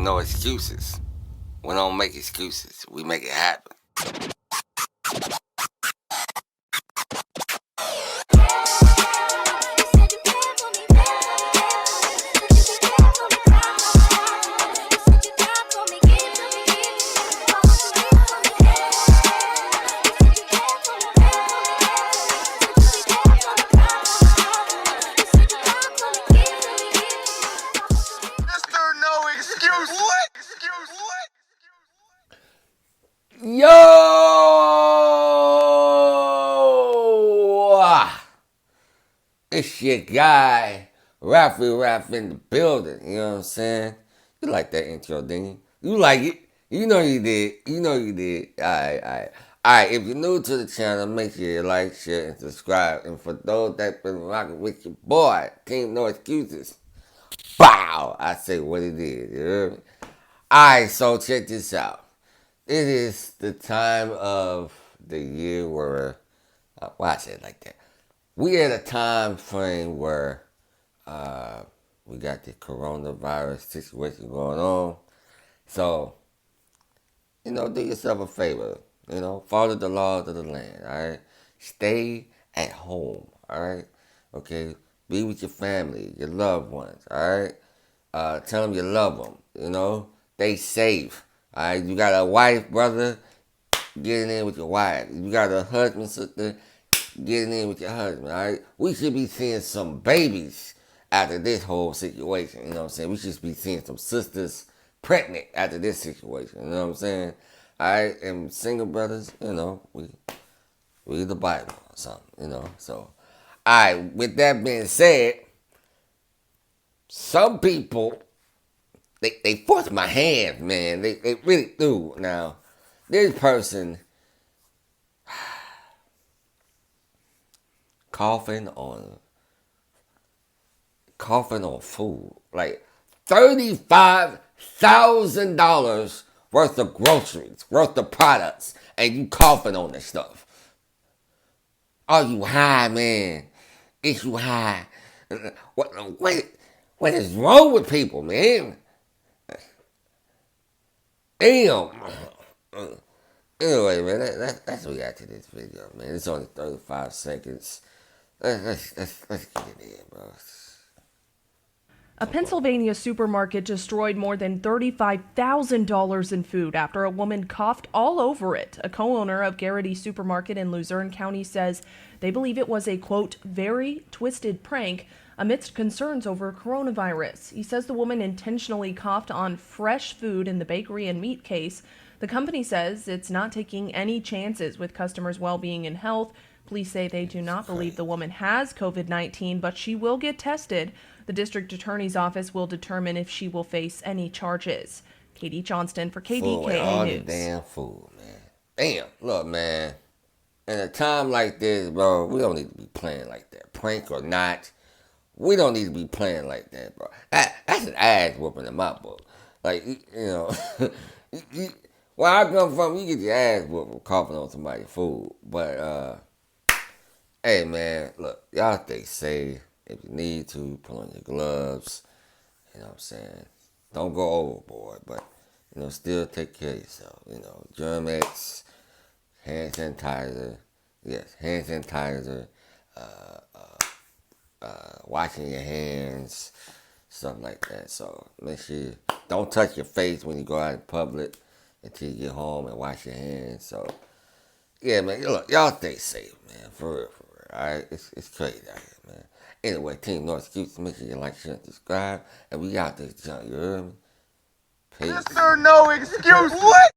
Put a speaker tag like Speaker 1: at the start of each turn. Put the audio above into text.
Speaker 1: no excuses. We don't make excuses. We make it happen. Yo! It's your guy, Raffy Raff in the building. You know what I'm saying? You like that intro, didn't you? You like it. You know you did. You know you did. Alright. Alright, if you're new to the channel, make sure you like, share, and subscribe. And for those that been rocking with your boy, Team No Excuses, bow! I say what it is. You hear me? Alright, so check this out. It is the time of the year where, why I say it like that? We at a time frame where we got the coronavirus situation going on. So, do yourself a favor. Follow the laws of the land, all right? Stay at home, all right? Okay? Be with your family, your loved ones, all right? Tell them you love them, Stay safe, all right? You got a wife, brother, get in with your wife. You got a husband, sister, getting in with your husband, all right? We should be seeing some babies after this whole situation, you know what I'm saying? We should be seeing some sisters pregnant after this situation, you know what I'm saying? All right, and single brothers, we read the Bible or something, So, all right, with that being said, some people, they force my hand, man. They really do. Now, this person coughing on food, like $35,000 worth of groceries, worth of products, and you coughing on this stuff. Are you high, man? Is you high? What is wrong with people, man? Damn. Anyway, man, that's what we got to this video, man. It's only 35 seconds. Let's get it in, bro.
Speaker 2: A Pennsylvania supermarket destroyed more than $35,000 in food after a woman coughed all over it. A co-owner of Garrity Supermarket in Luzerne County says they believe it was a, quote, very twisted prank amidst concerns over coronavirus. He says the woman intentionally coughed on fresh food in the bakery and meat case. The company says it's not taking any chances with customers' well-being and health. Police say they do not believe the woman has COVID-19, but she will get tested. The district attorney's office will determine if she will face any charges. Katie Johnston for KDKA
Speaker 1: all
Speaker 2: News.
Speaker 1: The damn food, man. Damn, look, man. In a time like this, bro, we don't need to be playing like that. Prank or not, we don't need to be playing like that, bro. That's an ass whooping in my book. Like, where I come from, you get your ass whooped for coughing on somebody's food. But, hey, man, look, y'all stay safe. If you need to, put on your gloves. You know what I'm saying? Don't go overboard, but, still take care of yourself. Germ-X, hand sanitizer. Yes, hand sanitizer. Washing your hands, stuff like that. So make sure you don't touch your face when you go out in public until you get home and wash your hands. So, yeah, man, look, y'all stay safe, man, for real, all right? It's crazy out here, man. Anyway, Team No Excuses, make sure you like, share, and subscribe, and we got this junk, you heard me? Peace.
Speaker 3: Mr. No Excuse, what?